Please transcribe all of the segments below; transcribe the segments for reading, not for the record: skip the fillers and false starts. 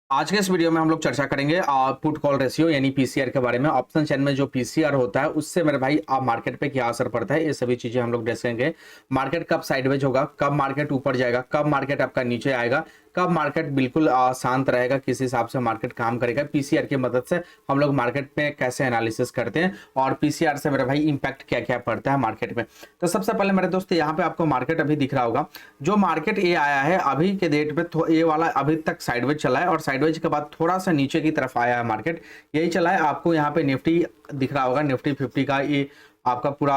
आज के इस वीडियो में हम लोग चर्चा करेंगे पुट कॉल रेशियो यानी पीसीआर के बारे में। ऑप्शन चेन में जो पीसीआर होता है उससे मेरे भाई आप मार्केट पे क्या असर पड़ता है, ये सभी चीजें हम लोग देखेंगे। मार्केट कब साइडवेज होगा, कब मार्केट ऊपर जाएगा, कब मार्केट आपका नीचे आएगा, कब मार्केट बिल्कुल शांत रहेगा, किस हिसाब से मार्केट काम करेगा। पीसीआर की मदद से हम लोग मार्केट में कैसे एनालिसिस करते हैं और पीसीआर से मेरे भाई इंपैक्ट क्या क्या पड़ता है मार्केट में। तो सबसे पहले मेरे दोस्त यहाँ पे आपको मार्केट अभी दिख रहा होगा। जो मार्केट ये आया है अभी के डेट पे ये वाला अभी तक साइडवेज चला है और साइडवेज के बाद थोड़ा सा नीचे की तरफ आया है मार्केट, यही चला है। आपको यहाँ पे निफ्टी दिख रहा होगा, निफ्टी 50 का ये आपका पूरा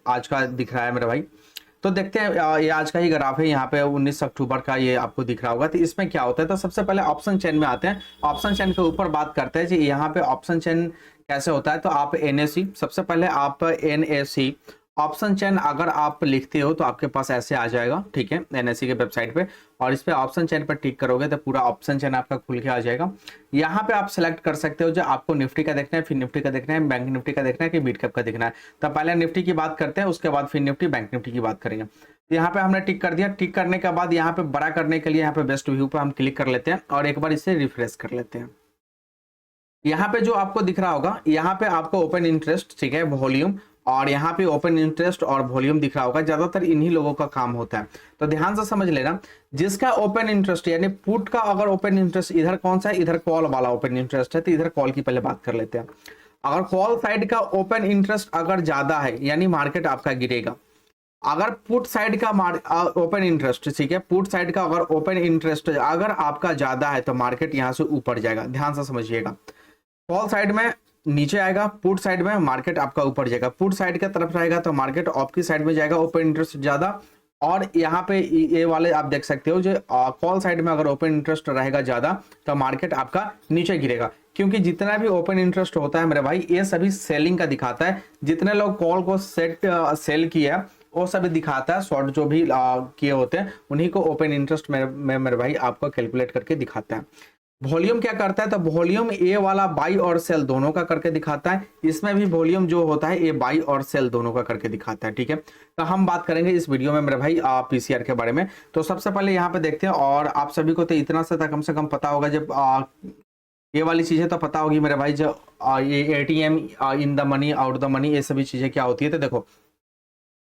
आज का दिख रहा है मेरे भाई। तो देखते हैं ये आज का ही ग्राफ है, यहाँ पे 19 अक्टूबर का ये आपको दिख रहा होगा। तो इसमें क्या होता है, तो सबसे पहले ऑप्शन चेन में आते हैं। ऑप्शन चेन के ऊपर बात करते हैं जी, यहाँ पे ऑप्शन चेन कैसे होता है। तो आप एनएसी, सबसे पहले आप एनएसी ऑप्शन चेन अगर आप लिखते हो तो आपके पास ऐसे आ जाएगा, ठीक है, एनएससी के वेबसाइट पे। और इस पे ऑप्शन चेन पर टिक करोगे तो पूरा ऑप्शन चेन आपका खुल के आ जाएगा। यहाँ पे आप सेलेक्ट कर सकते हो जो आपको निफ्टी का देखना है, फिर निफ्टी का देखना है, बैंक निफ्टी का देखना है कि मिड कैप का देखना है। तो पहले निफ्टी की बात करते हैं, उसके बाद फिर निफ्टी बैंक निफ्टी की बात करेंगे। तो यहाँ पे हमने टिक कर दिया। टिक करने के बाद यहाँ पे बड़ा करने के लिए यहाँ पे बेस्ट व्यू पे हम क्लिक कर लेते हैं और एक बार इसे रिफ्रेश कर लेते हैं। यहाँ पे जो आपको दिख रहा होगा, यहाँ पे आपको ओपन इंटरेस्ट, ठीक है, वॉल्यूम, और यहाँ पे ओपन इंटरेस्ट और वॉल्यूम दिख रहा होगा। ज्यादातर इन्हीं लोगों का काम होता है, तो ध्यान से समझ लेना। जिसका ओपन इंटरेस्ट यानी पुट का अगर ओपन इंटरेस्ट इधर कौन सा है, इधर कॉल वाला ओपन इंटरेस्ट है, तो इधर कॉल की पहले बात कर लेते हैं। अगर कॉल साइड का ओपन इंटरेस्ट अगर ज्यादा है यानी मार्केट आपका गिरेगा। अगर पुट साइड का ओपन इंटरेस्ट, ठीक है, पुट साइड का अगर ओपन इंटरेस्ट अगर आपका ज्यादा है तो मार्केट यहां से ऊपर जाएगा। ध्यान से समझिएगा, कॉल साइड में नीचे आएगा, पुट साइड में मार्केट आपका ऊपर जाएगा। पुट साइड की तरफ रहेगा तो मार्केट आपकी साइड में जाएगा, ओपन इंटरेस्ट ज्यादा। और यहाँ पे ये वाले आप देख सकते हो जो कॉल साइड में अगर ओपन इंटरेस्ट रहेगा ज्यादा तो मार्केट आपका नीचे गिरेगा। क्योंकि जितना भी ओपन इंटरेस्ट होता है मेरे भाई ये सभी सेलिंग का दिखाता है। जितने लोग कॉल को सेल किया वो सभी दिखाता है। शॉर्ट जो भी किए होते हैं उन्हीं को ओपन इंटरेस्ट मेरे भाई आपको कैलकुलेट करके दिखाता है। वॉल्यूम क्या करता है, तो वॉल्यूम ए वाला बाई और सेल दोनों का करके दिखाता है। इसमें भी वॉल्यूम जो होता है ये बाई और सेल दोनों का करके दिखाता है, ठीक है। तो हम बात करेंगे इस वीडियो में मेरे भाई पीसीआर के बारे में। तो सबसे पहले यहाँ पे देखते हैं, और आप सभी को तो इतना कम से कम पता होगा, जब ये वाली चीजें तो पता होगी मेरे भाई। जो ये ATM, in the money, out the money, ये सभी चीजें क्या होती है। तो देखो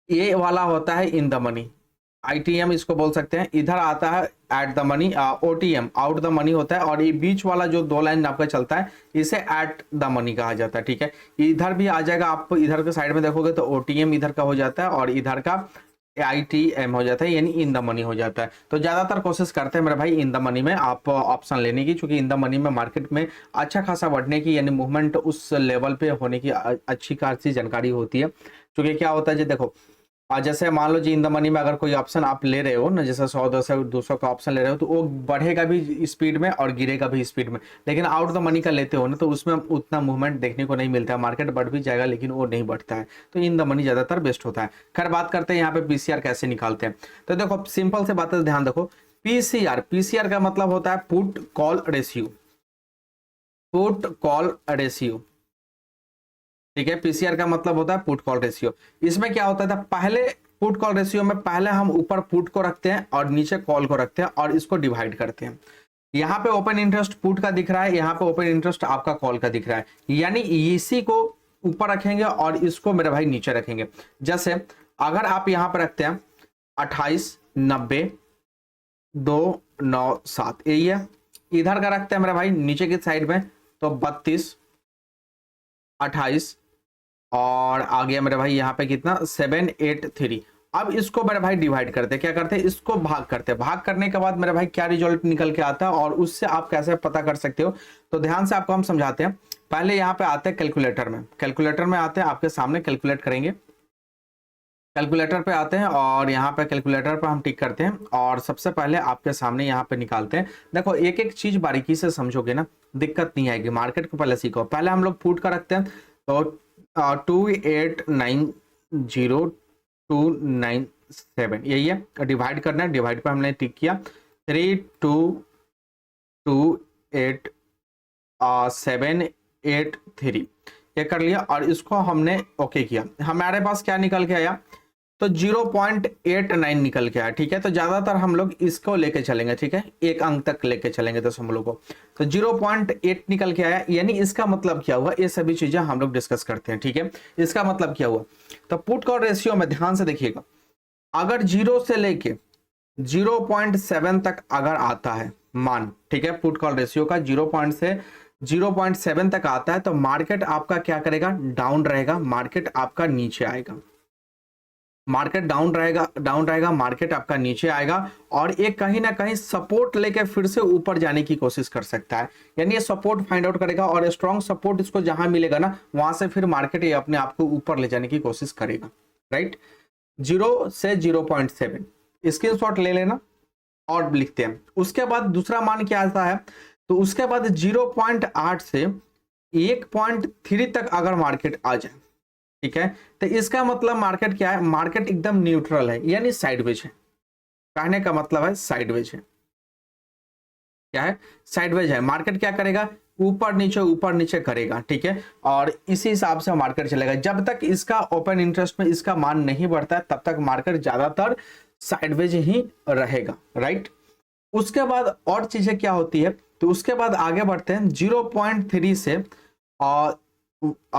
ये वाला होता है इन द मनी, आईटीएम इसको बोल सकते हैं। इधर आता है at the money, OTM out the money होता है। और ये बीच वाला जो दो लाइन आपका चलता है इसे एट द मनी कहा जाता है, ठीक है। इधर भी आ जाएगा, आप इधर के साइड में देखोगे तो ओटीएम इधर का हो जाता है और इधर का आईटीएम हो जाता है, यानी इन द मनी हो जाता है। तो ज्यादातर कोशिश करते हैं मेरे भाई इन द मनी में आप ऑप्शन लेने की, क्योंकि इन द मनी में मार्केट में अच्छा खासा बढ़ने की यानी मूवमेंट उस लेवल पे होने की अच्छी खासी जानकारी होती है। क्योंकि क्या होता है जी, देखो जैसे मान लो जी इन द मनी में अगर कोई ऑप्शन आप ले रहे हो ना, जैसे 100 200 का ऑप्शन ले रहे हो तो वो बढ़ेगा भी स्पीड में और गिरेगा भी स्पीड में। लेकिन आउट द मनी का लेते हो ना तो उसमें उतना मूवमेंट देखने को नहीं मिलता है। मार्केट बढ़ भी जाएगा लेकिन वो नहीं बढ़ता है। तो इन द मनी ज्यादातर बेस्ट होता है। खैर बात करते हैं यहाँ पे पीसीआर कैसे निकालते हैं। तो देखो सिंपल से बात है, ध्यान देखो। पीसीआर, पीसीआर का मतलब होता है put call ratio, put call ratio, ठीक है। पीसीआर का मतलब होता है पुट कॉल रेशियो। इसमें क्या होता था, पहले पुट कॉल रेशियो में पहले हम ऊपर पुट को रखते हैं और नीचे कॉल को रखते हैं और इसको डिवाइड करते हैं। यहाँ पे ओपन इंटरेस्ट पुट का दिख रहा है, यहाँ पे ओपन इंटरेस्ट आपका कॉल का दिख रहा है, यानी इसी को ऊपर रखेंगे और इसको मेरे भाई नीचे रखेंगे। जैसे अगर आप यहाँ पर रखते हैं 28 90 297, यही है। इधर का रखते हैं मेरे भाई नीचे की साइड में तो 32 28 और आ गया मेरे भाई यहाँ पे कितना 783। अब इसको मेरे भाई डिवाइड करते हैं, क्या करते हैं, इसको भाग करते हैं। भाग करने के बाद मेरे भाई क्या रिजल्ट निकल के आता है और उससे आप कैसे पता कर सकते हो, तो ध्यान से आपको हम समझाते हैं। पहले यहाँ पे आते हैं कैलकुलेटर में, कैलकुलेटर में आते हैं, आपके सामने कैलकुलेट करेंगे। कैलकुलेटर पे आते हैं और यहाँ पे कैलकुलेटर पे हम टिक करते हैं और सबसे पहले आपके सामने यहाँ पे निकालते हैं। देखो एक एक चीज बारीकी से समझोगे ना दिक्कत नहीं आएगी। मार्केट को पहले सीखो। पहले हम लोग पुट का रखते हैं तो 2890297 यही है। डिवाइड करना है, डिवाइड पे हमने टिक किया 3228783 ये कर लिया और इसको हमने ओके किया। हमारे पास क्या निकल के आया, तो 0.89 निकल के आया, ठीक है। तो ज्यादातर हम लोग इसको लेके चलेंगे, ठीक है, एक अंक तक लेके चलेंगे दशमलव को। तो 0.8 निकल के आया, यानी इसका मतलब क्या हुआ, ये सभी चीजें हम लोग डिस्कस करते हैं, ठीक है। इसका मतलब क्या हुआ, तो पुट कॉल रेशियो में ध्यान से देखिएगा, अगर 0 से लेके 0.7 तक अगर आता है मान, ठीक है, पुट कॉल रेशियो का 0.7 तक आता है, तो मार्केट आपका क्या करेगा, डाउन रहेगा, मार्केट आपका नीचे आएगा, मार्केट डाउन रहेगा, मार्केट आपका नीचे आएगा, और एक कहीं ना कहीं सपोर्ट लेके फिर से ऊपर जाने की कोशिश कर सकता है। यानी ये सपोर्ट फाइंड आउट करेगा, और स्ट्रॉन्ग सपोर्ट इसको जहां मिलेगा ना, वहां से फिर मार्केट ये अपने आप को ऊपर ले जाने की कोशिश करेगा, राइट। 0 से 0.7 स्क्रीनशॉट ले लेना और लिखते हैं। उसके बाद दूसरा मान क्या आता है, तो उसके बाद 0.8 से 1.3 तक अगर मार्केट आ जाए, ठीक है, तो इसका मतलब मार्केट क्या है, मार्केट एकदम न्यूट्रल है, यानी साइडवेज है। कहने का मतलब है साइडवेज है, क्या है, साइडवेज है। मार्केट क्या करेगा, ऊपर नीचे करेगा, ठीक है, और इसी हिसाब से मार्केट चलेगा। जब तक इसका ओपन इंटरेस्ट में इसका मान नहीं बढ़ता है, तब तक मार्केट ज्यादातर साइडवेज ही रहेगा, राइट। उसके बाद और चीजें क्या होती है, तो उसके बाद आगे बढ़ते हैं 0.3 से और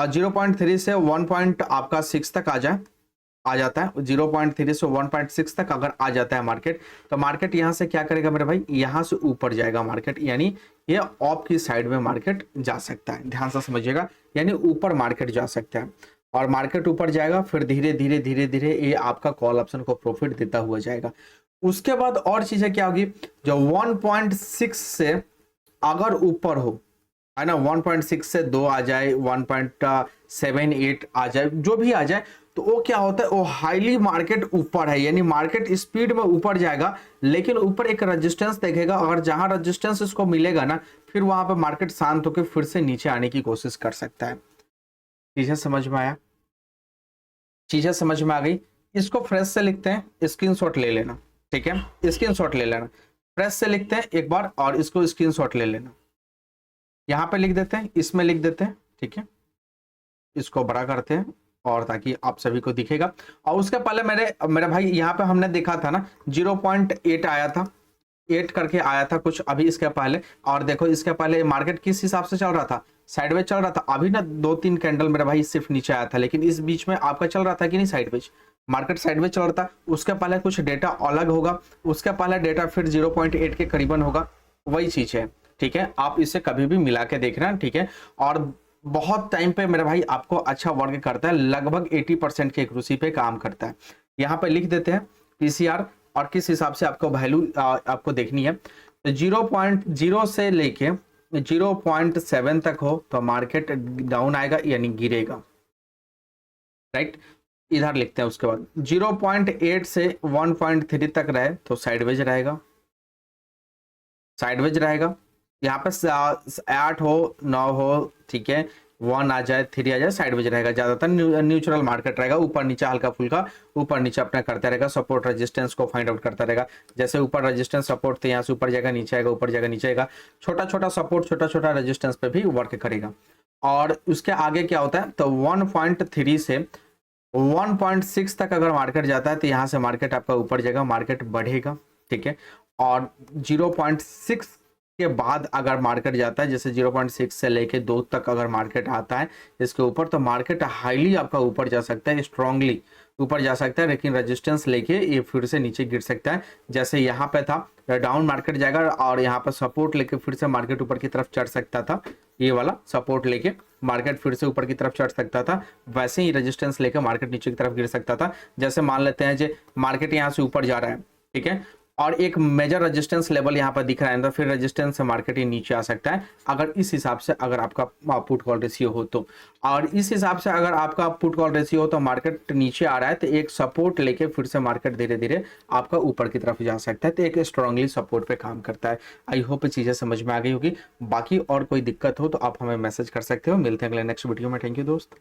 0.3 से 1 आपका 6 तक आ जाता है। 0.3 से 1.6 तक अगर आ जाता है मार्केट, तो मार्केट यहां से क्या करेगा मेरे भाई, यहां से ऊपर जाएगा मार्केट, यानी ये ऑप की साइड में मार्केट जा सकता है, ध्यान से समझिएगा, यानी ऊपर मार्केट जा सकता है, और मार्केट ऊपर जाएगा, फिर धीरे धीरे ये आपका कॉल ऑप्शन को प्रॉफिट देता हुआ जाएगा। उसके बाद और चीजें क्या होगी, जो 1.6 से अगर ऊपर हो, है ना, 1.6 से 2 आ जाए, 1.78 आ जाए, जो भी आ जाए, तो वो क्या होता है, वो हाईली मार्केट ऊपर है, यानी मार्केट स्पीड में ऊपर जाएगा, लेकिन ऊपर एक रेजिस्टेंस देखेगा, और जहां रेजिस्टेंस इसको मिलेगा ना, फिर वहां पे मार्केट शांत होकर फिर से नीचे आने की कोशिश कर सकता है। चीजें समझ में आया, चीजें समझ में आ गई। इसको फ्रेश से लिखते हैं, स्क्रीनशॉट ले लेना, ठीक है, स्क्रीनशॉट ले लेना, फ्रेश से लिखते हैं एक बार, और इसको स्क्रीनशॉट ले लेना, यहां पे लिख देते हैं, इसमें लिख देते हैं, ठीक है, इसको बड़ा करते हैं, और ताकि आप सभी को दिखेगा। और उसके पहले मेरे भाई यहाँ पे हमने देखा था ना, 0.8 आया था, 8 करके आया था कुछ अभी इसके पहले, और देखो इसके पहले मार्केट किस हिसाब से चल रहा था, साइडवेज चल रहा था। अभी ना 2-3 कैंडल मेरा भाई सिर्फ नीचे आया था, लेकिन इस बीच में आपका चल रहा था कि नहीं साइडवेज, मार्केट साइडवेज चल रहा था। उसके पहले कुछ डेटा अलग होगा, उसके पहले डेटा फिर 0.8 के करीबन होगा, वही चीज है, ठीक है। आप इसे कभी भी मिला के देखना, ठीक है, और बहुत टाइम पे मेरा भाई आपको अच्छा वर्क करता है, लगभग 80% की एक्यूरेसी पे काम करता है। यहाँ पे लिख देते हैं पीसीआर, और किस हिसाब से आपको वैल्यू आपको देखनी है। तो 0.0 से लेके 0.7 तक हो तो मार्केट डाउन आएगा, यानी गिरेगा, राइट। इधर लिखते हैं। उसके बाद 0.8 से 1.3 तक रहे तो साइडवेज रहेगा, साइडवेज रहेगा। यहाँ पे 8 हो 9 हो, ठीक है, 1 आ जाए 3 आ जाए, साइडवेज रहेगा। ज्यादातर न्यूट्रल मार्केट रहेगा, ऊपर नीचे हल्का फुल्का ऊपर नीचे अपना करता रहेगा, सपोर्ट रेजिस्टेंस को फाइंड आउट करता रहेगा। जैसे ऊपर रेजिस्टेंस सपोर्ट थे, यहाँ से ऊपर जाएगा, नीचे आएगा, ऊपर जाएगा, नीचे आएगा, छोटा छोटा सपोर्ट छोटा छोटा रेजिस्टेंस पे भी वर्क करेगा। और उसके आगे क्या होता है, तो 1.3 से 1.6 तक अगर मार्केट जाता है तो यहाँ से मार्केट आपका ऊपर जाएगा, मार्केट बढ़ेगा, ठीक है। और 0.6 के बाद अगर मार्केट जाता है, जैसे 0.6 से लेके 2 तक अगर मार्केट आता है इसके ऊपर, तो मार्केट हाईली आपका ऊपर जा सकता है, स्ट्रांगली ऊपर जा सकता है, लेकिन रेजिस्टेंस लेके ये फिर से नीचे गिर सकता है। जैसे यहाँ पे था, डाउन मार्केट जाएगा और यहाँ पर सपोर्ट लेके फिर से मार्केट ऊपर की तरफ चढ़ सकता था, ये वाला सपोर्ट लेके मार्केट फिर से ऊपर की तरफ चढ़ सकता था। वैसे ही रेजिस्टेंस लेके मार्केट नीचे की तरफ गिर सकता था। जैसे मान लेते हैं जो मार्केट यहाँ से ऊपर जा रहा है, ठीक है, और एक मेजर रेजिस्टेंस लेवल यहाँ पर दिख रहा है, तो फिर रेजिस्टेंस से मार्केट ही नीचे आ सकता है, अगर इस हिसाब से अगर आपका पुट कॉल रेशियो हो तो। और इस हिसाब से अगर आपका पुट कॉल रेशियो हो तो मार्केट नीचे आ रहा है तो एक सपोर्ट लेके फिर से मार्केट धीरे धीरे आपका ऊपर की तरफ जा सकता है, तो एक स्ट्रांगली सपोर्ट पे काम करता है। आई होप चीजें समझ में आ गई होगी। बाकी और कोई दिक्कत हो तो आप हमें मैसेज कर सकते हो। मिलते हैं अगले नेक्स्ट वीडियो में। थैंक यू दोस्त।